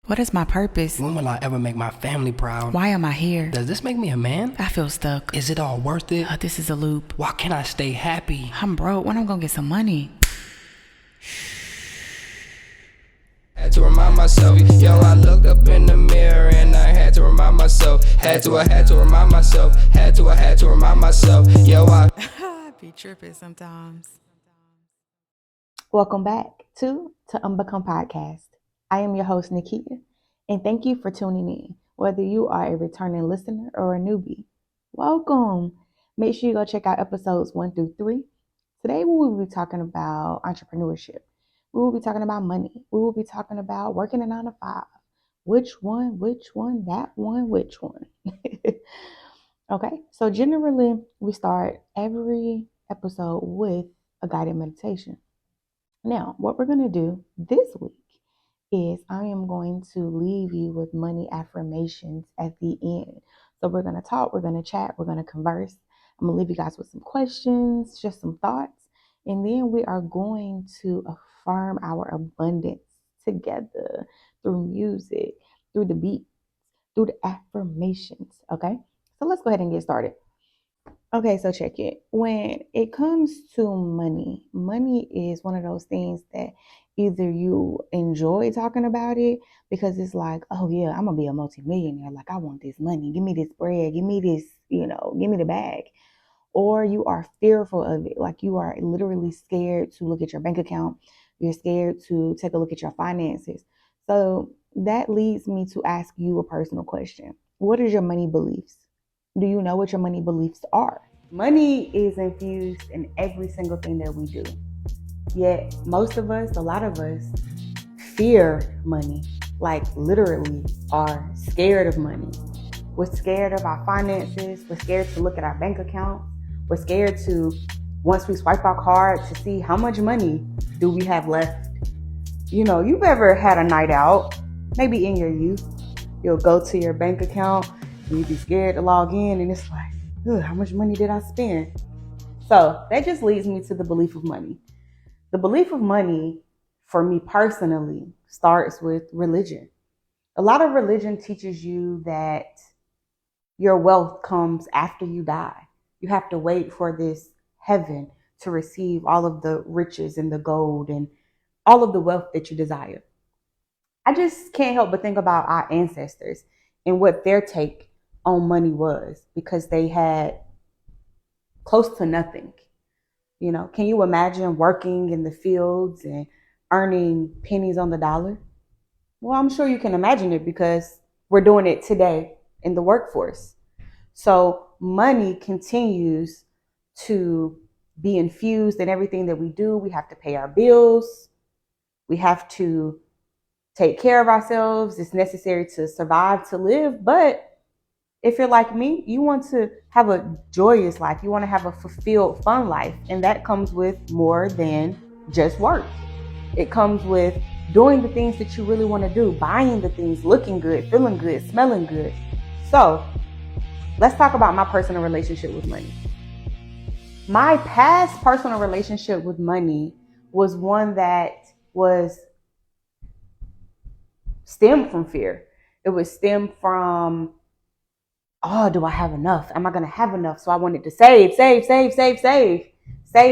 What is my purpose? When will I ever make my family proud? Why am I here? Does this make me a man? I feel stuck. Is it all worth it? This is a loop. Why can't I stay happy? I'm broke. When I'm gonna get some money? Had to remind myself, yo, I looked up in the mirror and I had to remind myself. I had to remind myself. Had to remind myself, yo, I be tripping sometimes. Welcome back to Unbecome Podcast. I am your host, Nikita, and thank you for tuning in. Whether you are a returning listener or a newbie, welcome. Make sure you go check out episodes 1 through 3. Today we will be talking about entrepreneurship. We will be talking about money. We will be talking about working a 9 to 5. Which one, that one, which one? Okay, so generally we start every episode with a guided meditation. Now, what we're going to do this week is I am going to leave you with money affirmations at the end. So we're going to talk, we're going to chat, we're going to converse. I'm going to leave you guys with some questions, just some thoughts. And then we are going to affirm our abundance together through music, through the beats, through the affirmations. Okay, so let's go ahead and get started. Okay, so check it. When it comes to money is one of those things that either you enjoy talking about it because it's like, oh yeah, I'm gonna be a multimillionaire. Like, I want this money. Give me this bread. Give me this, give me the bag. Or you are fearful of it. Like, you are literally scared to look at your bank account. You're scared to take a look at your finances. So that leads me to ask you a personal question. What is your money beliefs? Do you know what your money beliefs are? Money is infused in every single thing that we do. Yet most of us, a lot of us, fear money. Like, literally are scared of money. We're scared of our finances. We're scared to look at our bank account. We're scared to, once we swipe our card, to see how much money do we have left. You've ever had a night out, maybe in your youth, you'll go to your bank account and you'd be scared to log in and it's like, how much money did I spend? So that just leads me to the belief of money. The belief of money, for me personally, starts with religion. A lot of religion teaches you that your wealth comes after you die. You have to wait for this heaven to receive all of the riches and the gold and all of the wealth that you desire. I just can't help but think about our ancestors and what their take on money was, because they had close to nothing. Can you imagine working in the fields and earning pennies on the dollar? Well, I'm sure you can imagine it because we're doing it today in the workforce. So money continues to be infused in everything that we do. We have to pay our bills. We have to take care of ourselves. It's necessary to survive, to live. But if you're like me, you want to have a joyous life. You want to have a fulfilled, fun life. And that comes with more than just work. It comes with doing the things that you really want to do, buying the things, looking good, feeling good, smelling good. So let's talk about my personal relationship with money. My past personal relationship with money was one that was stemmed from fear. It was stemmed from, oh, do I have enough? Am I going to have enough? So I wanted to save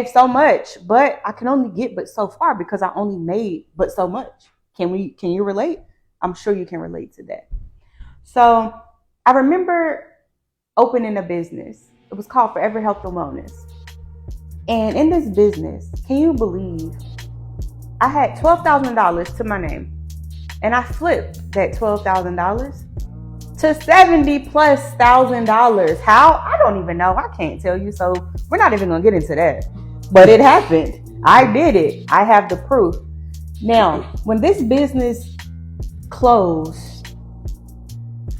so much, but I can only get but so far because I only made but so much. Can you relate? I'm sure you can relate to that. So I remember opening a business. It was called Forever Health and Wellness. And in this business, can you believe I had $12,000 to my name, and I flipped that $12,000 to $70,000+. How? I don't even know. I can't tell you. So we're not even going to get into that. But it happened. I did it. I have the proof. Now, when this business closed,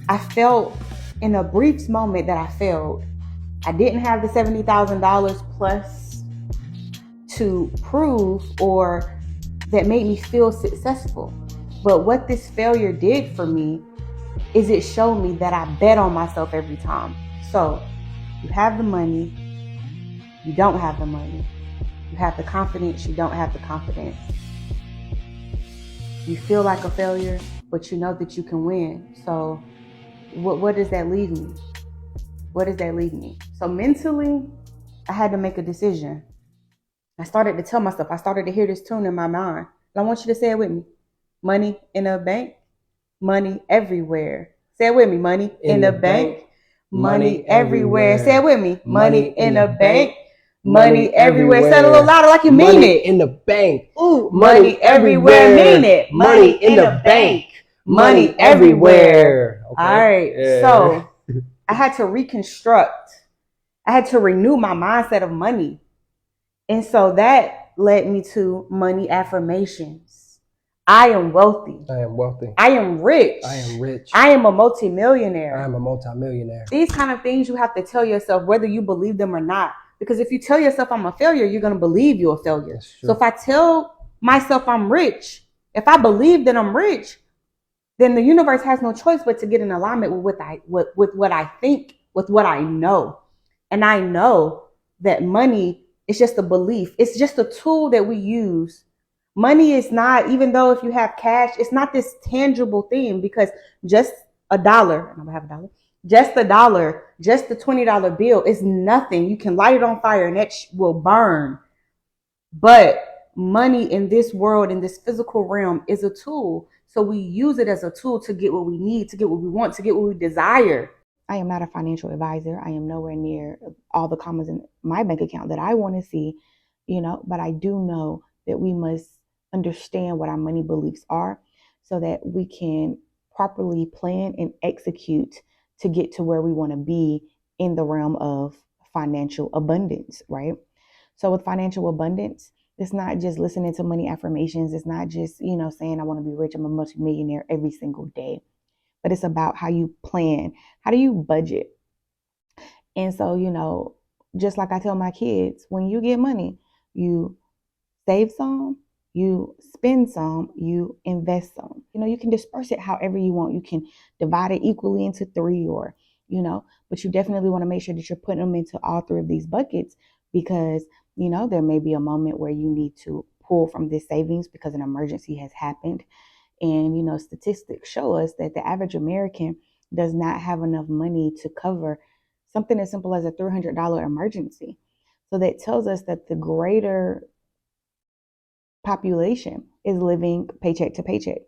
I felt in a brief moment that I failed. I didn't have the $70,000 plus to prove, or that made me feel successful. But what this failure did for me is it showed me that I bet on myself every time. So you have the money, you don't have the money. You have the confidence, you don't have the confidence. You feel like a failure, but you know that you can win. So what does that leave me? What does that leave me? So mentally, I had to make a decision. I started to tell myself, I started to hear this tune in my mind. And I want you to say it with me. Money in a bank, money everywhere. Say it with me. Money in the bank, money everywhere. Say it with me. Money in the bank, money everywhere. Say it a little louder like you mean it. In the bank. Ooh, money everywhere. Mean it. Money in the bank, money everywhere. Okay. All right. Yeah. So I had to reconstruct. I had to renew my mindset of money. And so that led me to money affirmations. I am wealthy. I am wealthy. I am rich. I am rich. I am a multimillionaire. I am a multimillionaire. These kind of things you have to tell yourself whether you believe them or not. Because if you tell yourself I'm a failure, you're going to believe you're a failure. So if I tell myself I'm rich, if I believe that I'm rich, then the universe has no choice but to get in alignment with what I think, with what I know. And I know that money is just a belief. It's just a tool that we use. Money is not, even though if you have cash, it's not this tangible thing, because just $1, and I'm gonna have $1, just $1, just the $20 bill is nothing. You can light it on fire and that will burn. But money in this world, in this physical realm, is a tool. So we use it as a tool to get what we need, to get what we want, to get what we desire. I am not a financial advisor. I am nowhere near all the commas in my bank account that I want to see, but I do know that we must understand what our money beliefs are so that we can properly plan and execute to get to where we want to be in the realm of financial abundance, right? So with financial abundance, it's not just listening to money affirmations. It's not just, saying I want to be rich. I'm a multimillionaire every single day. But it's about how you plan. How do you budget? And so, just like I tell my kids, when you get money, you save some, you spend some, you invest some. You can disperse it however you want. You can divide it equally into 3 or, but you definitely want to make sure that you're putting them into all 3 of these buckets because, there may be a moment where you need to pull from this savings because an emergency has happened. And, statistics show us that the average American does not have enough money to cover something as simple as a $300 emergency. So that tells us that the greater population is living paycheck to paycheck.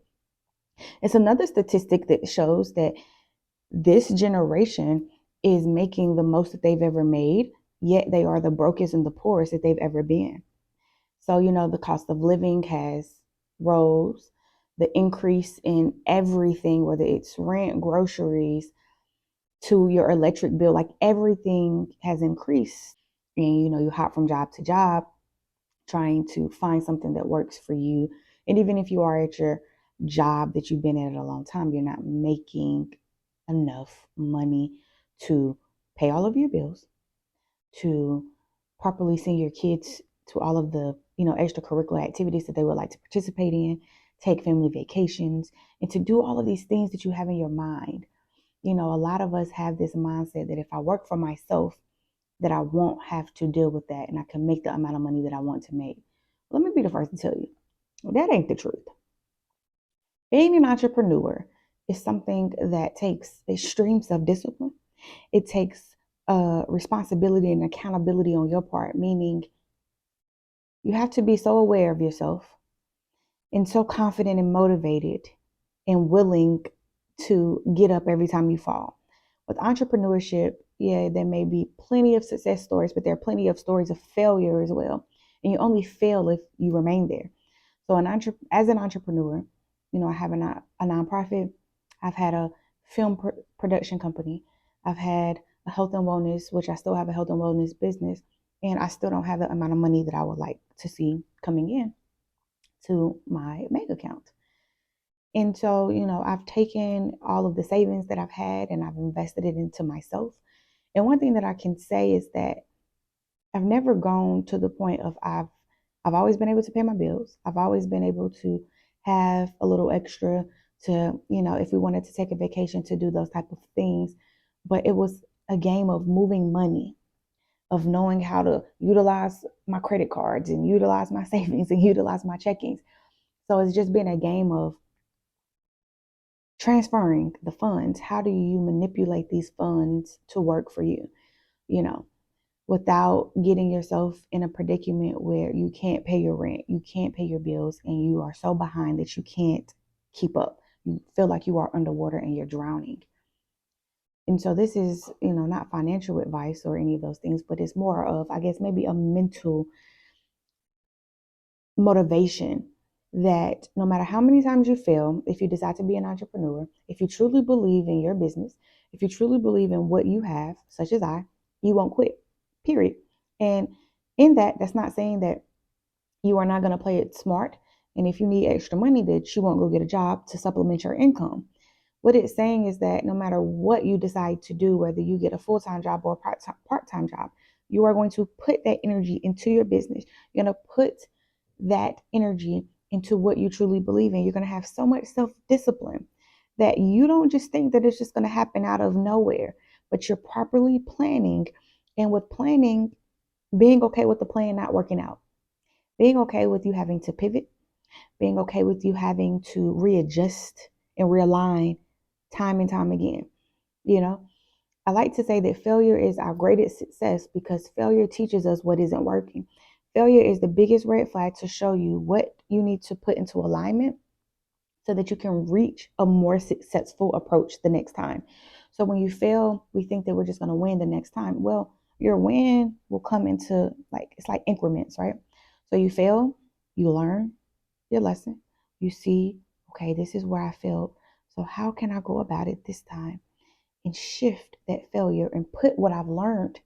It's another statistic that shows that this generation is making the most that they've ever made, yet they are the brokest and the poorest that they've ever been. So, the cost of living has rose, the increase in everything, whether it's rent, groceries, to your electric bill, like everything has increased. And, you hop from job to job, trying to find something that works for you. And even if you are at your job that you've been at a long time, you're not making enough money to pay all of your bills, to properly send your kids to all of the, extracurricular activities that they would like to participate in, take family vacations, and to do all of these things that you have in your mind. A lot of us have this mindset that if I work for myself, that I won't have to deal with that and I can make the amount of money that I want to make. Let me be the first to tell you, that ain't the truth. Being an entrepreneur is something that takes extreme self-discipline. It takes responsibility and accountability on your part, meaning you have to be so aware of yourself and so confident and motivated and willing to get up every time you fall. With entrepreneurship, yeah, there may be plenty of success stories, but there are plenty of stories of failure as well. And you only fail if you remain there. So as an entrepreneur, I have a nonprofit. I've had a film production company. I've had a health and wellness, which I still have a health and wellness business. And I still don't have the amount of money that I would like to see coming in to my bank account. And so, I've taken all of the savings that I've had and I've invested it into myself. And one thing that I can say is that I've never gone to the point of I've always been able to pay my bills. I've always been able to have a little extra to, if we wanted to take a vacation, to do those type of things. But it was a game of moving money, of knowing how to utilize my credit cards and utilize my savings and utilize my checkings. So it's just been a game of transferring the funds. How do you manipulate these funds to work for you, without getting yourself in a predicament where you can't pay your rent, you can't pay your bills, and you are so behind that you can't keep up. You feel like you are underwater and you're drowning. And so this is, not financial advice or any of those things, but it's more of, I guess, maybe a mental motivation that no matter how many times you fail, if you decide to be an entrepreneur, if you truly believe in your business, if you truly believe in what you have, such as you won't quit, period. And in that's not saying that you are not going to play it smart. And if you need extra money, that you won't go get a job to supplement your income. What it's saying is that no matter what you decide to do, whether you get a full-time job or a part-time job, you are going to put that energy into your business. You're going to put that energy into what you truly believe in. You're going to have so much self-discipline that you don't just think that it's just going to happen out of nowhere, but you're properly planning. And with planning, being okay with the plan not working out, being okay with you having to pivot, being okay with you having to readjust and realign time and time again. I like to say that failure is our greatest success because failure teaches us what isn't working. Failure is the biggest red flag to show you what you need to put into alignment so that you can reach a more successful approach the next time. So when you fail, we think that we're just going to win the next time. Well, your win will come into it's like increments, right? So you fail, you learn your lesson, you see, okay, this is where I failed. So how can I go about it this time and shift that failure and put what I've learned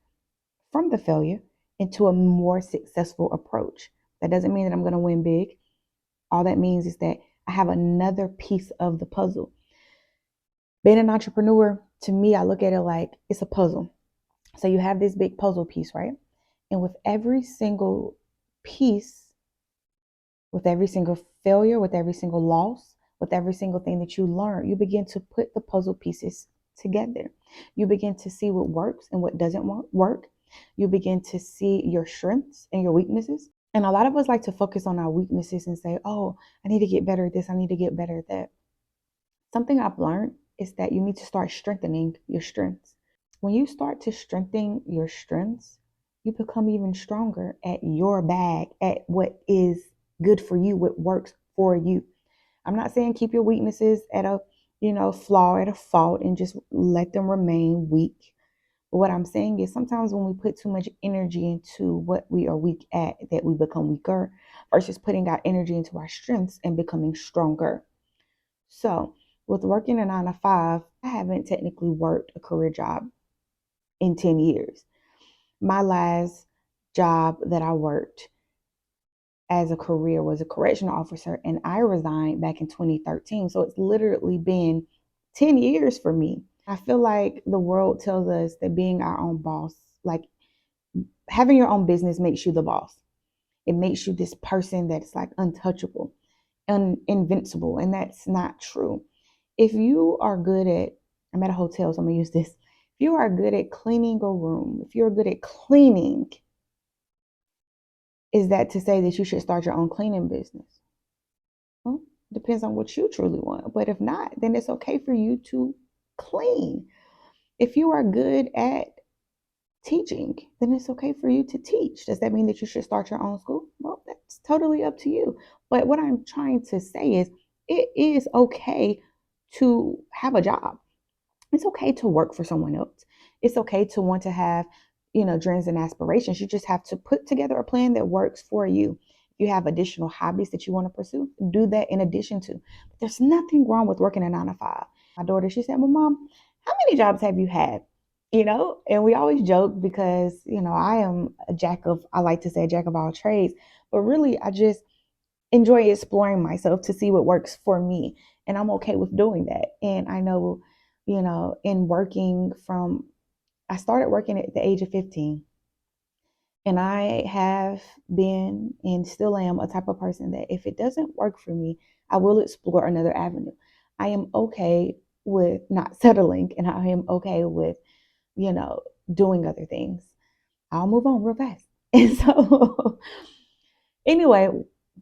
from the failure into a more successful approach? That doesn't mean that I'm going to win big. All that means is that I have another piece of the puzzle. Being an entrepreneur, to me, I look at it like it's a puzzle. So you have this big puzzle piece, right? And with every single piece, with every single failure, with every single loss, with every single thing that you learn, you begin to put the puzzle pieces together. You begin to see what works and what doesn't work. You begin to see your strengths and your weaknesses. And a lot of us like to focus on our weaknesses and say, oh, I need to get better at this. I need to get better at that. Something I've learned is that you need to start strengthening your strengths. When you start to strengthen your strengths, you become even stronger at your bag, at what is good for you, what works for you. I'm not saying keep your weaknesses at a, flaw, at a fault, and just let them remain weak. But what I'm saying is sometimes when we put too much energy into what we are weak at, that we become weaker versus putting our energy into our strengths and becoming stronger. So with working a 9 to 5, I haven't technically worked a career job in 10 years. My last job that I worked as a career was a correctional officer, and I resigned back in 2013. So it's literally been 10 years for me. I feel like the world tells us that being our own boss, like having your own business, makes you the boss. It makes you this person that's like untouchable and invincible. And that's not true. If you are good at, I'm at a hotel, so I'm gonna use this. If you are good at cleaning a room, if you're good at cleaning, is that to say that you should start your own cleaning business? Well, depends on what you truly want. But if not, then it's okay for you to clean. If you are good at teaching, then it's okay for you to teach. Does that mean that you should start your own school? Well, that's totally up to you. But what I'm trying to say is it is okay to have a job. It's okay to work for someone else. It's okay to want to have, dreams and aspirations. You just have to put together a plan that works for you. If you have additional hobbies that you want to pursue, do that in addition to. But there's nothing wrong with working a 9 to 5. My daughter, she said, well, Mom, how many jobs have you had? And we always joke because, I am I like to say a jack of all trades, but really I just enjoy exploring myself to see what works for me. And I'm okay with doing that. And I know, I started working at the age of 15. And I have been and still am a type of person that if it doesn't work for me, I will explore another avenue. I am okay with not settling, and I am okay with, doing other things. I'll move on real fast. And so anyway,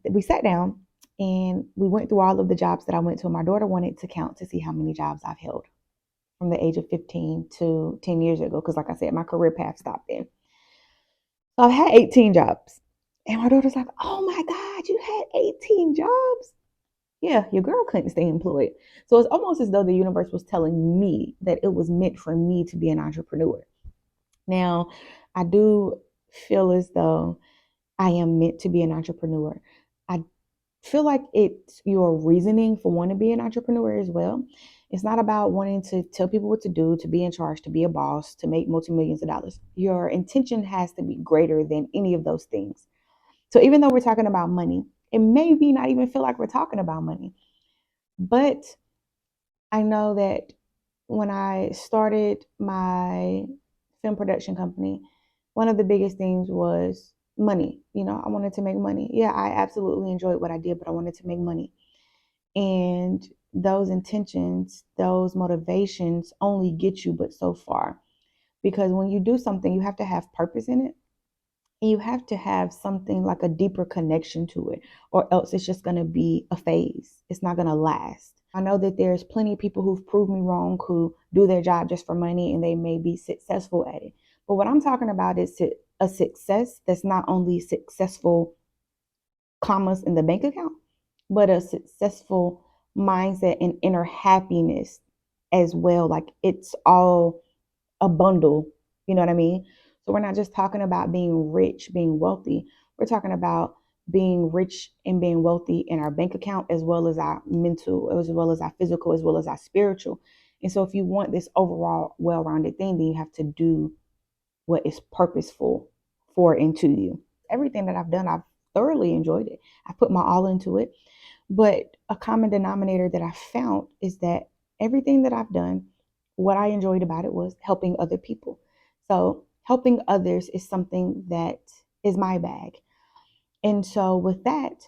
we sat down And we went through all of the jobs that I went to. And my daughter wanted to count to see how many jobs I've held from the age of 15 to 10 years ago. Because like I said, my career path stopped then. So I've had 18 jobs. And my daughter's like, oh my God, you had 18 jobs? Yeah, your girl couldn't stay employed. So it's almost as though the universe was telling me that it was meant for me to be an entrepreneur. Now, I do feel as though I am meant to be an entrepreneur. I feel like it's your reasoning for wanting to be an entrepreneur as well. It's not about wanting to tell people what to do, to be in charge, to be a boss, to make multi-millions of dollars. Your intention has to be greater than any of those things. So even though we're talking about money, it may be not even feel like we're talking about money. But I know that when I started my film production company, one of the biggest things was money. I wanted to make money. Yeah, I absolutely enjoyed what I did, but I wanted to make money. And those intentions, those motivations only get you but so far. Because when you do something, you have to have purpose in it. And you have to have something like a deeper connection to it, or else it's just going to be a phase. It's not going to last. I know that there's plenty of people who've proved me wrong, who do their job just for money and they may be successful at it. But what I'm talking about is a success that's not only successful commas in the bank account, but a successful mindset and inner happiness as well. Like it's all a bundle. You know what I mean? So we're not just talking about being rich, being wealthy. We're talking about being rich and being wealthy in our bank account, as well as our mental, as well as our physical, as well as our spiritual. And so if you want this overall well-rounded thing, then you have to do what is purposeful for and to you. Everything that I've done, I've thoroughly enjoyed it. I put my all into it. But a common denominator that I found is that everything that I've done, what I enjoyed about it was helping other people. So helping others is something that is my bag. And so with that,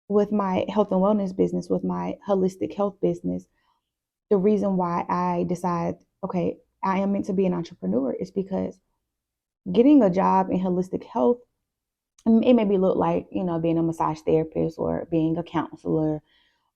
with my health and wellness business, with my holistic health business, the reason why I decide, okay, I am meant to be an entrepreneur is because getting a job in holistic health, it may be look like, being a massage therapist or being a counselor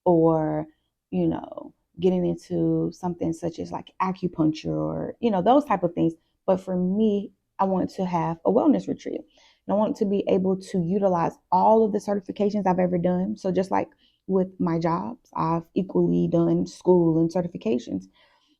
or, getting into something such as like acupuncture or, those type of things. But for me, I want to have a wellness retreat. And I want to be able to utilize all of the certifications I've ever done. So just like with my jobs, I've equally done school and certifications.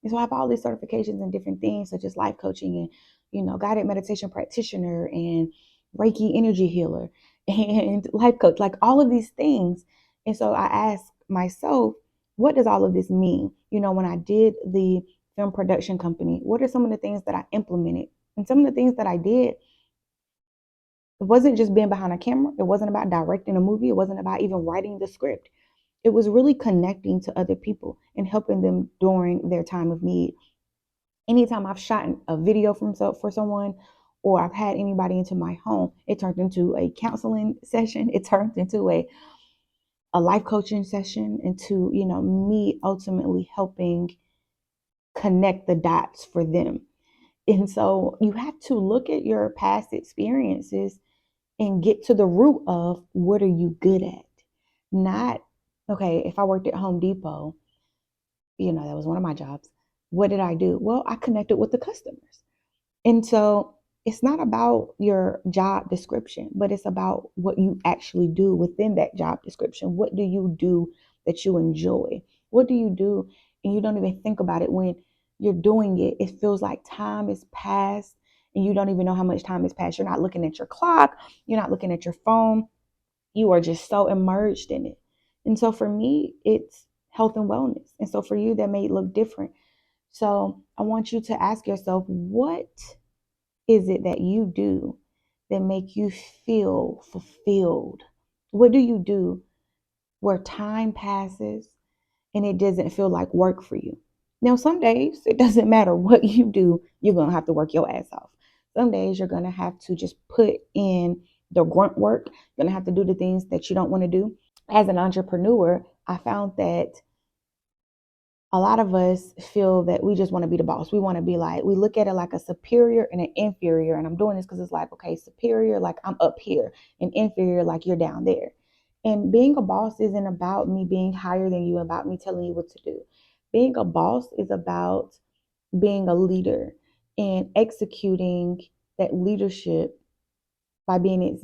And so I have all these certifications in different things, such as life coaching and, guided meditation practitioner and Reiki energy healer and life coach, like all of these things. And so I asked myself, what does all of this mean? When I did the film production company, what are some of the things that I implemented? And some of the things that I did, it wasn't just being behind a camera. It wasn't about directing a movie. It wasn't about even writing the script. It was really connecting to other people and helping them during their time of need. Anytime I've shot a video for someone, or I've had anybody into my home, it turned into a counseling session. It turned into a life coaching session, into, me ultimately helping connect the dots for them. And so you have to look at your past experiences and get to the root of what are you good at? Not, okay, if I worked at Home Depot, that was one of my jobs. What did I do? Well, I connected with the customers. And so it's not about your job description, but it's about what you actually do within that job description. What do you do that you enjoy? What do you do and you don't even think about it when you're doing it? It feels like time is past and you don't even know how much time has passed. You're not looking at your clock. You're not looking at your phone. You are just so immersed in it. And so for me, it's health and wellness. And so for you, that may look different. So I want you to ask yourself, what is it that you do that make you feel fulfilled? What do you do where time passes and it doesn't feel like work for you? Now, some days it doesn't matter what you do, you're going to have to work your ass off. Some days you're going to have to just put in the grunt work. You're going to have to do the things that you don't want to do. As an entrepreneur, I found that a lot of us feel that we just want to be the boss. We want to be like, we look at it like a superior and an inferior. And I'm doing this because it's like, okay, superior, like I'm up here, and inferior, like you're down there. And being a boss isn't about me being higher than you, about me telling you what to do. Being a boss is about being a leader and executing that leadership by being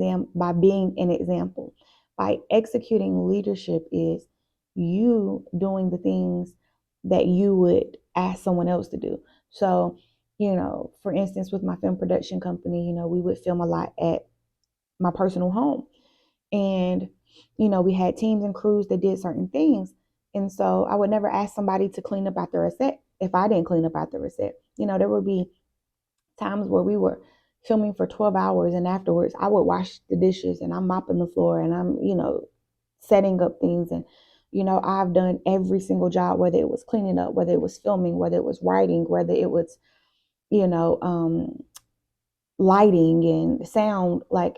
an example. By executing leadership is you doing the things that you would ask someone else to do. So, for instance, with my film production company, we would film a lot at my personal home. And, we had teams and crews that did certain things. And so I would never ask somebody to clean up after a set if I didn't clean up after a set. There would be times where we were filming for 12 hours and afterwards I would wash the dishes and I'm mopping the floor and I'm, setting up things. And, I've done every single job, whether it was cleaning up, whether it was filming, whether it was writing, whether it was, you know, um, lighting and sound. Like,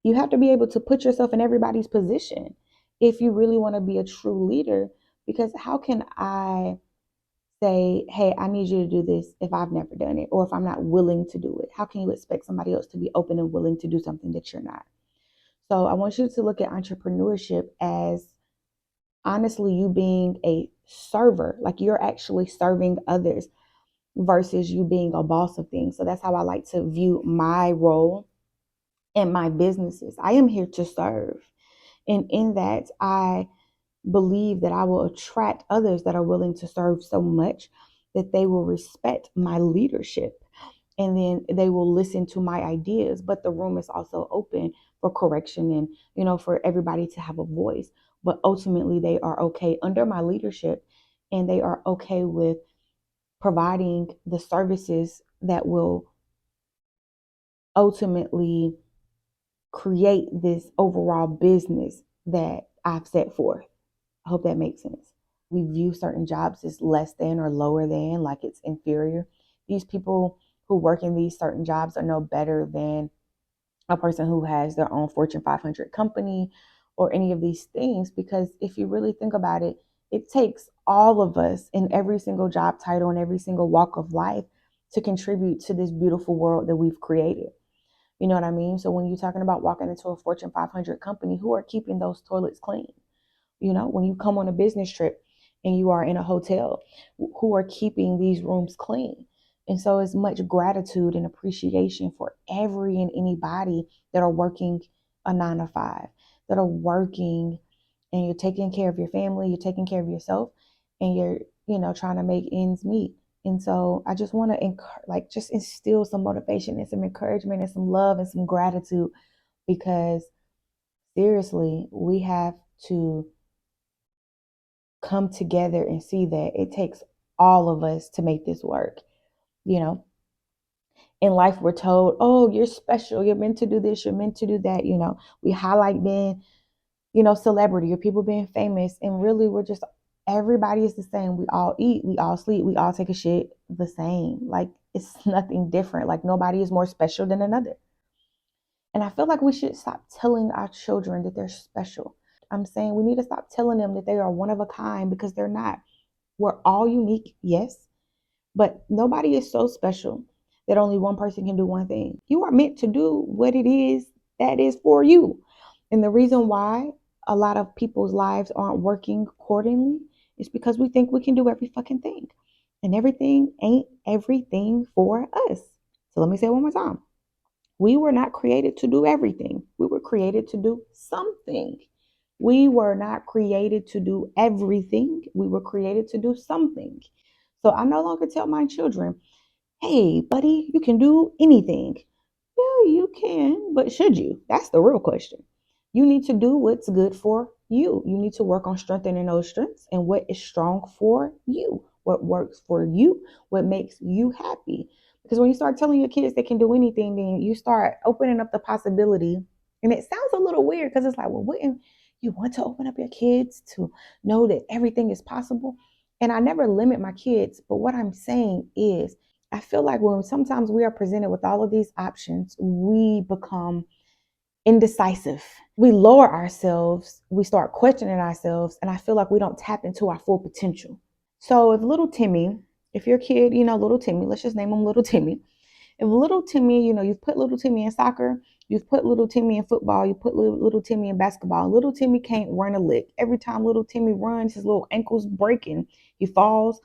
you have to be able to put yourself in everybody's position if you really want to be a true leader. Because how can I say, hey, I need you to do this if I've never done it, or if I'm not willing to do it? How can you expect somebody else to be open and willing to do something that you're not? So I want you to look at entrepreneurship as honestly you being a server, like you're actually serving others versus you being a boss of things. So that's how I like to view my role in my businesses. I am here to serve. And in that, I believe that I will attract others that are willing to serve so much that they will respect my leadership and then they will listen to my ideas. But the room is also open for correction and, for everybody to have a voice. But ultimately, they are okay under my leadership and they are okay with providing the services that will ultimately create this overall business that I've set forth. I hope that makes sense. We view certain jobs as less than or lower than, like it's inferior. These people who work in these certain jobs are no better than a person who has their own Fortune 500 company or any of these things. Because if you really think about it, it takes all of us in every single job title and every single walk of life to contribute to this beautiful world that we've created. You know what I mean? So when you're talking about walking into a Fortune 500 company, who are keeping those toilets clean? When you come on a business trip and you are in a hotel, who are keeping these rooms clean? And so it's much gratitude and appreciation for every and anybody that are working a 9 to 5, that are working, and you're taking care of your family, you're taking care of yourself, and you're, trying to make ends meet. And so I just want to just instill some motivation and some encouragement and some love and some gratitude, because seriously, we have to come together and see that it takes all of us to make this work. In life, we're told, oh, you're special, you're meant to do this, you're meant to do that. We highlight being, celebrity or people being famous. And really, everybody is the same. We all eat, we all sleep, we all take a shit the same. Like, it's nothing different. Like, nobody is more special than another. And I feel like we should stop telling our children that they're special. I'm saying we need to stop telling them that they are one of a kind, because they're not. We're all unique, yes, but nobody is so special that only one person can do one thing. You are meant to do what it is that is for you. And the reason why a lot of people's lives aren't working accordingly is because we think we can do every fucking thing. And everything ain't everything for us. So let me say it one more time. We were not created to do everything. We were created to do something. We were not created to do everything. We were created to do something. So I no longer tell my children, hey, buddy, you can do anything. Yeah, you can, but should you? That's the real question. You need to do what's good for you. You need to work on strengthening those strengths and what is strong for you, what works for you, what makes you happy. Because when you start telling your kids they can do anything, then you start opening up the possibility. And it sounds a little weird because it's like, well, wouldn't you want to open up your kids to know that everything is possible? And I never limit my kids. But what I'm saying is, I feel like when sometimes we are presented with all of these options, we become indecisive. We lower ourselves, we start questioning ourselves, and I feel like we don't tap into our full potential. So if little Timmy, if your kid, little Timmy, let's just name him little Timmy. If little Timmy, you've put little Timmy in soccer You've put little Timmy in football. You put little Timmy in basketball. Little Timmy can't run a lick. Every time little Timmy runs, his little ankles breaking. He falls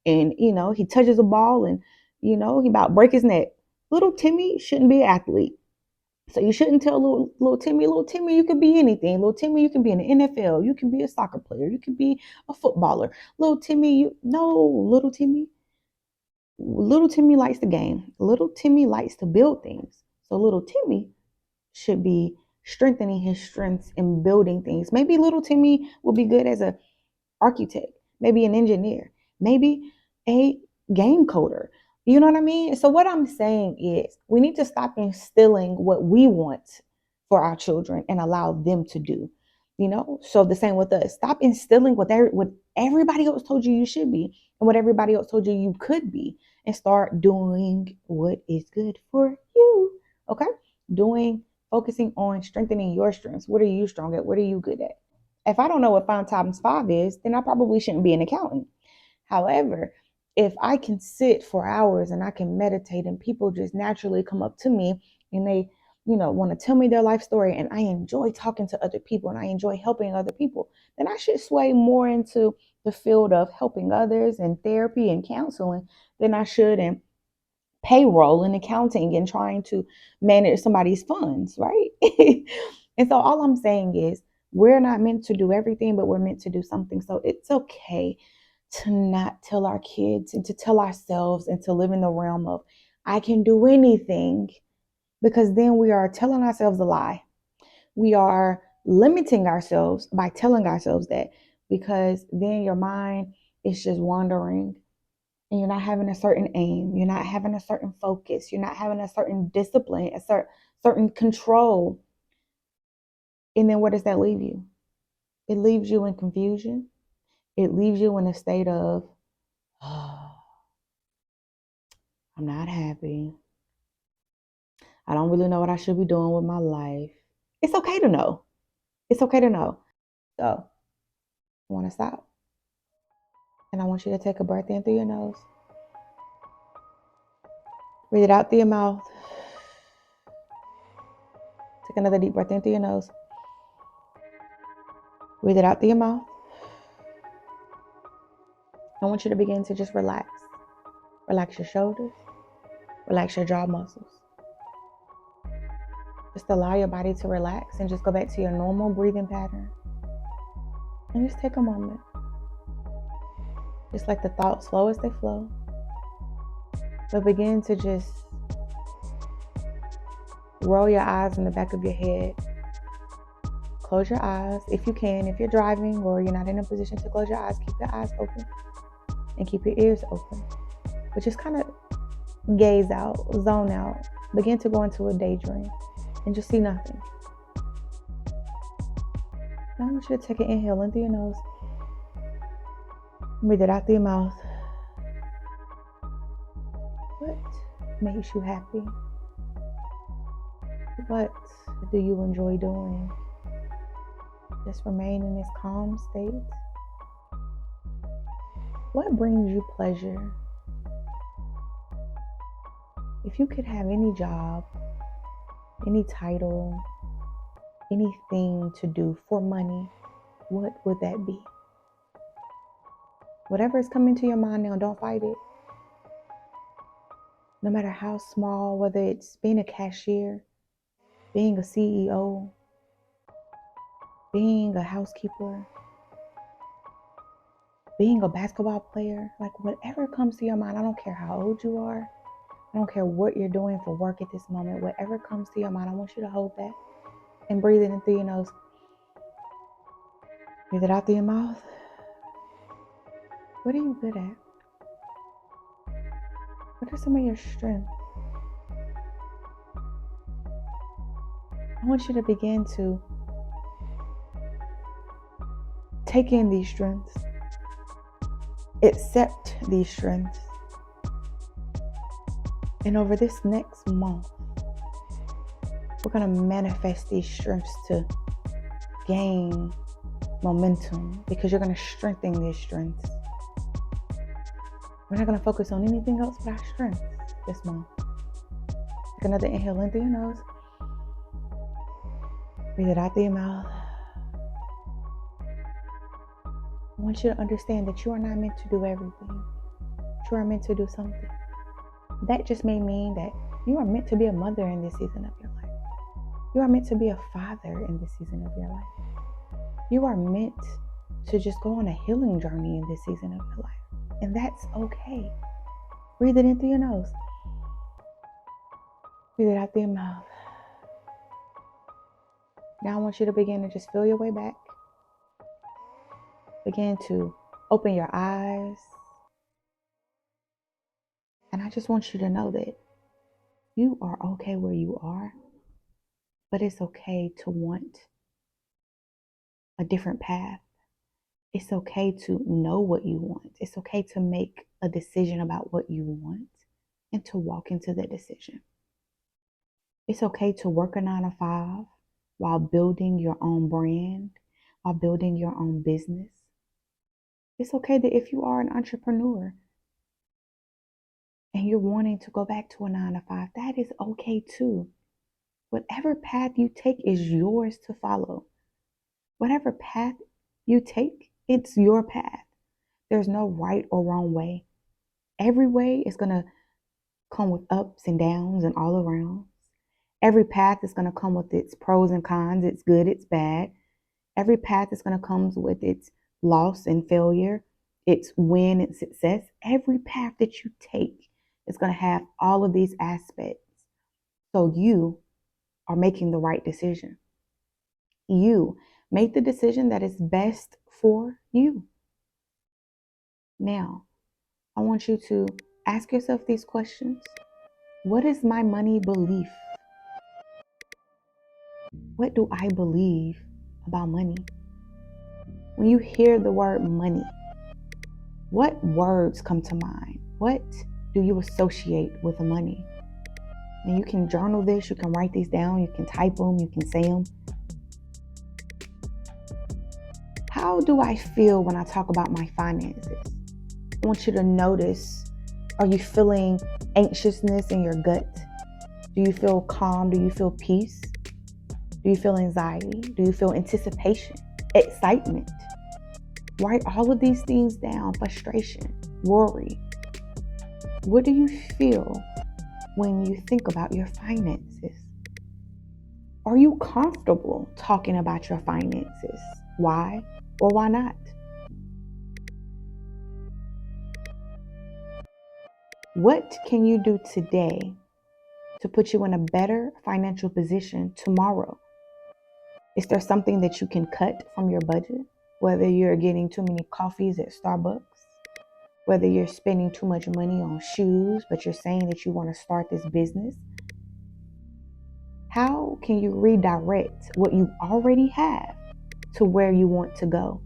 and, he touches a ball and, he about break his neck. Little Timmy shouldn't be an athlete. So you shouldn't tell little Timmy, you can be anything. Little Timmy, you can be in the NFL. You can be a soccer player. You can be a footballer. Little Timmy, little Timmy. Little Timmy likes the game. Little Timmy likes to build things. So little Timmy should be strengthening his strengths and building things. Maybe little Timmy will be good as an architect, maybe an engineer, maybe a game coder. You know what I mean? So what I'm saying is we need to stop instilling what we want for our children and allow them to do. So the same with us. Stop instilling what everybody else told you should be and what everybody else told you could be, and start doing what is good for you. Okay? Focusing on strengthening your strengths. What are you strong at? What are you good at? If I don't know what 5 times 5 is, then I probably shouldn't be an accountant. However, if I can sit for hours and I can meditate and people just naturally come up to me and they, want to tell me their life story, and I enjoy talking to other people and I enjoy helping other people, then I should sway more into the field of helping others and therapy and counseling than I should in payroll and accounting and trying to manage somebody's funds, right? And so all I'm saying is we're not meant to do everything, but we're meant to do something. So it's okay to not tell our kids and to tell ourselves and to live in the realm of I can do anything, because then we are telling ourselves a lie. We are limiting ourselves by telling ourselves that, because then your mind is just wandering and you're not having a certain aim. You're not having a certain focus. You're not having a certain discipline, a certain control. And then where does that leave you? It leaves you in confusion. It leaves you in a state of, oh, I'm not happy. I don't really know what I should be doing with my life. It's okay to know. It's okay to know. So I want to stop. And I want you to take a breath in through your nose. Breathe it out through your mouth. Take another deep breath in through your nose. Breathe it out through your mouth. I want you to begin to just relax. Relax your shoulders. Relax your jaw muscles. Just allow your body to relax and just go back to your normal breathing pattern. And just take a moment. Just let the thoughts flow as they flow. But begin to just roll your eyes in the back of your head. Close your eyes if you can. If you're driving or you're not in a position to close your eyes, keep your eyes open and keep your ears open. But just kind of gaze out, zone out. Begin to go into a daydream and just see nothing. Now I want you to take an inhale in through your nose. Breathe it out through your mouth. What makes you happy? What do you enjoy doing? Just remain in this calm state. What brings you pleasure? If you could have any job, any title, anything to do for money, what would that be? Whatever is coming to your mind now, don't fight it. No matter how small, whether it's being a cashier, being a CEO, being a housekeeper, being a basketball player, like whatever comes to your mind. I don't care how old you are. I don't care what you're doing for work at this moment. Whatever comes to your mind, I want you to hold that and breathe it in through your nose. Breathe it out through your mouth. What are you good at? What are some of your strengths? I want you to begin to take in these strengths, accept these strengths, and over this next month, we're going to manifest these strengths to gain momentum, because you're going to strengthen these strengths. We're not going to focus on anything else but our strengths this month. Take another inhale in through your nose. Breathe it out through your mouth. I want you to understand that you are not meant to do everything. You are meant to do something. That just may mean that you are meant to be a mother in this season of your life. You are meant to be a father in this season of your life. You are meant to just go on a healing journey in this season of your life. And that's okay. Breathe it in through your nose. Breathe it out through your mouth. Now I want you to begin to just feel your way back. Begin to open your eyes. And I just want you to know that you are okay where you are, but it's okay to want a different path. It's okay to know what you want. It's okay to make a decision about what you want and to walk into that decision. It's okay to work a 9 to 5 while building your own brand, while building your own business. It's okay that if you are an entrepreneur and you're wanting to go back to a 9 to 5, that is okay too. Whatever path you take is yours to follow. Whatever path you take, it's your path. There's no right or wrong way. Every way is going to come with ups and downs and all around. Every path is going to come with its pros and cons. It's good, it's bad. Every path is going to come with its loss and failure, its win and success. Every path that you take is going to have all of these aspects. So you are making the right decision. You make the decision that is best for you. Now, I want you to ask yourself these questions. What is my money belief? What do I believe about money? When you hear the word money, what words come to mind? What do you associate with money? And you can journal this, you can write these down, you can type them, you can say them. How do I feel when I talk about my finances? I want you to notice, are you feeling anxiousness in your gut? Do you feel calm? Do you feel peace? Do you feel anxiety? Do you feel anticipation, excitement? Write all of these things down. Frustration, worry. What do you feel when you think about your finances? Are you comfortable talking about your finances? Why or why not? What can you do today to put you in a better financial position tomorrow? Is there something that you can cut from your budget? Whether you're getting too many coffees at Starbucks, whether you're spending too much money on shoes, but you're saying that you want to start this business. How can you redirect what you already have to where you want to go?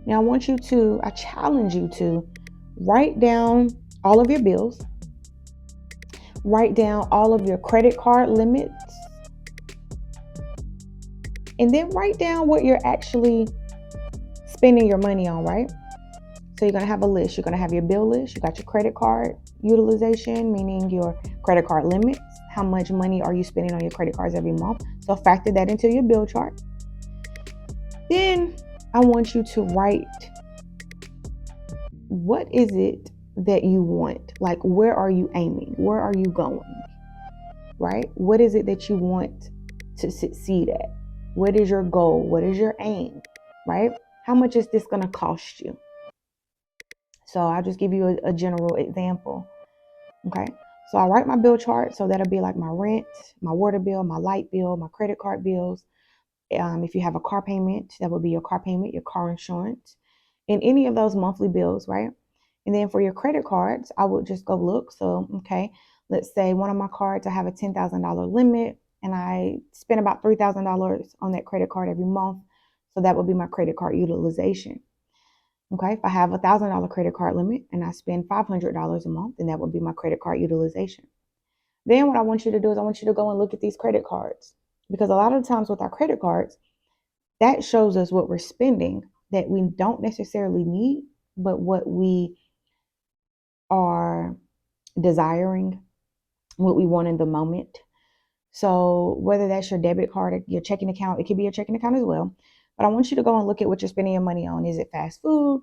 Now, I challenge you to write down all of your bills, write down all of your credit card limits, and then write down what you're actually spending your money on, right? So you're going to have a list. You're going to have your bill list. You got your credit card utilization, meaning your credit card limits. How much money are you spending on your credit cards every month? So factor that into your bill chart. Then I want you to write, what is it that you want? Like, where are you aiming? Where are you going? Right? What is it that you want to succeed at? What is your goal? What is your aim? Right? How much is this going to cost you? So I'll just give you a general example. Okay. So I write my bill chart. So that'll be like my rent, my water bill, my light bill, my credit card bills. If you have a car payment, that would be your car payment, your car insurance, and any of those monthly bills, right? And then for your credit cards, I would just go look. So, okay, let's say one of my cards, I have a $10,000 limit and I spend about $3,000 on that credit card every month. So that would be my credit card utilization. Okay, if I have a $1,000 credit card limit and I spend $500 a month, then that would be my credit card utilization. Then what I want you to do is I want you to go and look at these credit cards, because a lot of times with our credit cards, that shows us what we're spending that we don't necessarily need, but what we are desiring, what we want in the moment. So whether that's your debit card or your checking account, it could be your checking account as well. But I want you to go and look at what you're spending your money on. Is it fast food?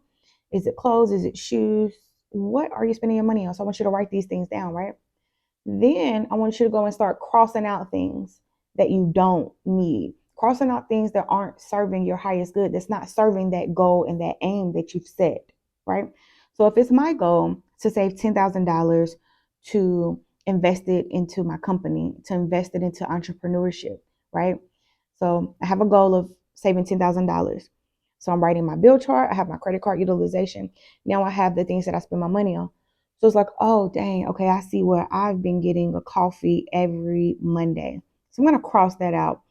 Is it clothes? Is it shoes? What are you spending your money on? So I want you to write these things down, right? Then I want you to go and start crossing out things that you don't need, crossing out things that aren't serving your highest good, that's not serving that goal and that aim that you've set, right? So if it's my goal to save $10,000 to invest it into my company, to invest it into entrepreneurship, right? So I have a goal of saving $10,000. So I'm writing my bill chart. I have my credit card utilization. Now I have the things that I spend my money on. So it's like, oh, dang, okay, I see where I've been getting a coffee every Monday. So I'm going to cross that out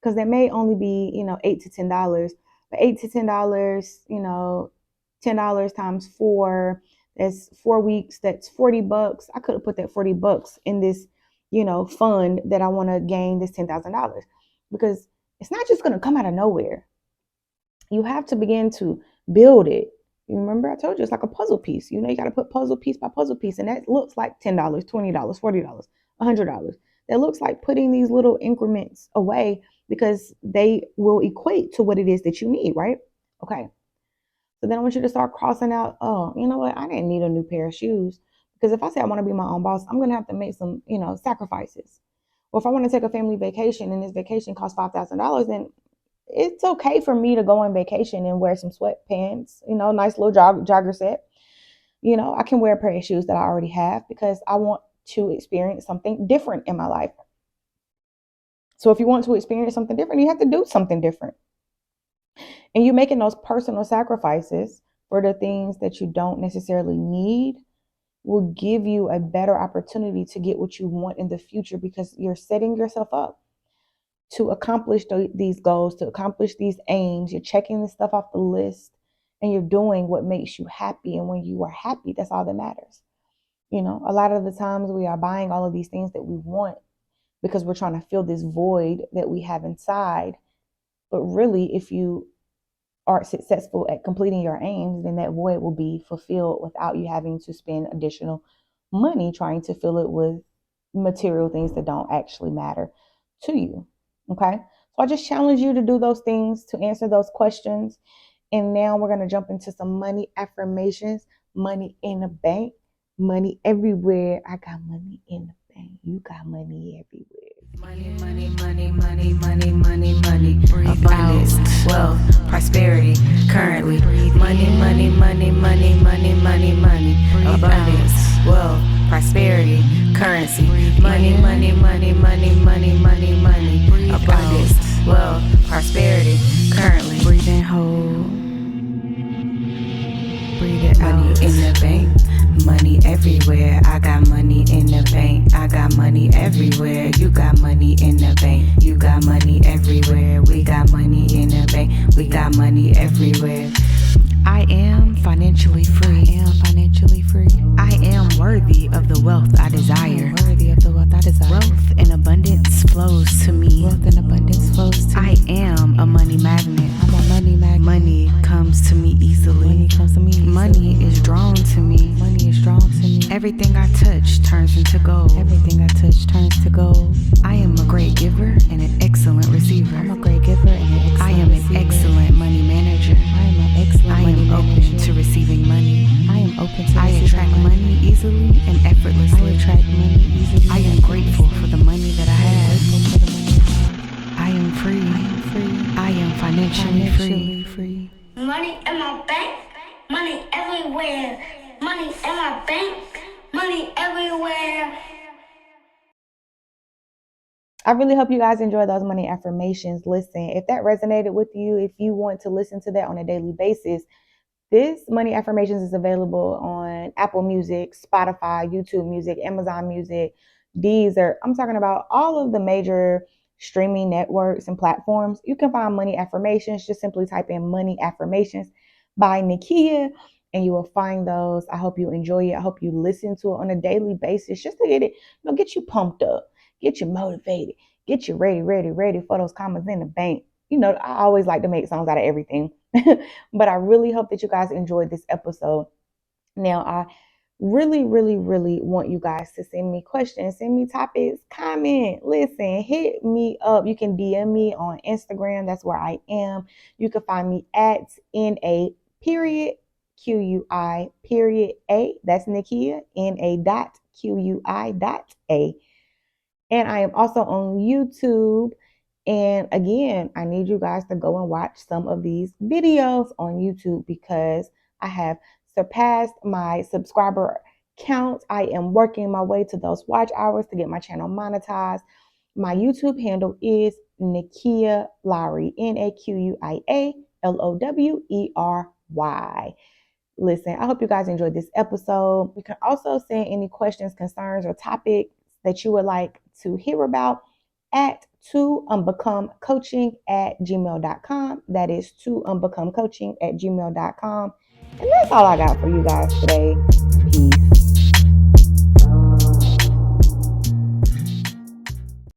because that may only be, $8 to $10, but $8 to $10, $10 times 4, that's 4 weeks, that's $40. I could have put that $40 in this, fund that I want to gain this $10,000 because it's not just going to come out of nowhere. You have to begin to build it. You remember I told you it's like a puzzle piece. You got to put puzzle piece by puzzle piece. And that looks like $10, $20, $40, $100. That looks like putting these little increments away because they will equate to what it is that you need, right? Okay. So then I want you to start crossing out, oh, you know what? I didn't need a new pair of shoes. Because if I say I want to be my own boss, I'm going to have to make some, sacrifices. Or if I want to take a family vacation and this vacation costs $5,000, then it's okay for me to go on vacation and wear some sweatpants, nice little jogger set. I can wear a pair of shoes that I already have because I want to experience something different in my life. So if you want to experience something different, you have to do something different. And you making those personal sacrifices for the things that you don't necessarily need will give you a better opportunity to get what you want in the future because you're setting yourself up to accomplish these goals, to accomplish these aims. You're checking this stuff off the list and you're doing what makes you happy. And when you are happy, that's all that matters. A lot of the times we are buying all of these things that we want because we're trying to fill this void that we have inside. But really, if you are successful at completing your aims, then that void will be fulfilled without you having to spend additional money trying to fill it with material things that don't actually matter to you. Okay. So I just challenge you to do those things, to answer those questions. And now we're going to jump into some money affirmations. Money in the bank, money everywhere. I got money in the bank. You got money everywhere. Money, money, money, money, money, money, money. Abundance, wealth, prosperity, currently. Money, money, money, money, money, money, money. Abundance, wealth, prosperity, currency. Money, money, money, money, money, money, money. Abundance, wealth, prosperity, currently. Breathe in, hold. Breathe it out. Money in the bank. Money everywhere. I got money in the bank. I got money everywhere. You got money in the bank. You got money everywhere. We got money in the bank. We got money everywhere. I am financially free. I am financially free. I am worthy of the wealth I desire. Worthy of the wealth I desire. Wealth and abundance flows to me. Wealth and abundance flows to me. I am a money magnet. I'm a money magnet. Money comes to me easily. Money comes to me easily. Money is drawn to me. Money is drawn to me. Everything I touch turns into gold. Everything I touch turns to gold. I am a great giver and an excellent receiver. I'm a great giver and an excellent receiver. I am an excellent money manager. I am an excellent money manager. I am open to receiving money. I am open to I attract money easily and effortlessly. I attract money easily. I am grateful for the money that I have. I am free. I am free. I am financially free. Money in my bank, money everywhere. Money in my bank, money everywhere. I really hope you guys enjoy those money affirmations. Listen, if that resonated with you, if you want to listen to that on a daily basis, this money affirmations is available on Apple Music, Spotify, YouTube Music, Amazon Music, Deezer. I'm talking about all of the major streaming networks and platforms. You can find money affirmations. Just simply type in money affirmations by Nikia and you will find those. I hope you enjoy it. I hope you listen to it on a daily basis just to get it, get you pumped up, get you motivated, get you ready for those commas in the bank. I always like to make songs out of everything. But I really hope that you guys enjoyed this episode. Now, I Really, really, really want you guys to send me questions, send me topics, comment, listen, hit me up. You can DM me on Instagram. That's where I am. You can find me at NA period QUI period A. That's Nikia, NA dot QUI dot A. And I am also on YouTube. And again, I need you guys to go and watch some of these videos on YouTube because I have surpassed my subscriber count. I am working my way to those watch hours to get my channel monetized. My YouTube handle is Nakia Lowry, NAQUIA Listen, I hope you guys enjoyed this episode. You can also send any questions, concerns, or topics that you would like to hear about at to unbecomecoaching at gmail.com. That is to unbecomecoaching at gmail.com. And that's all I got for you guys today. Peace.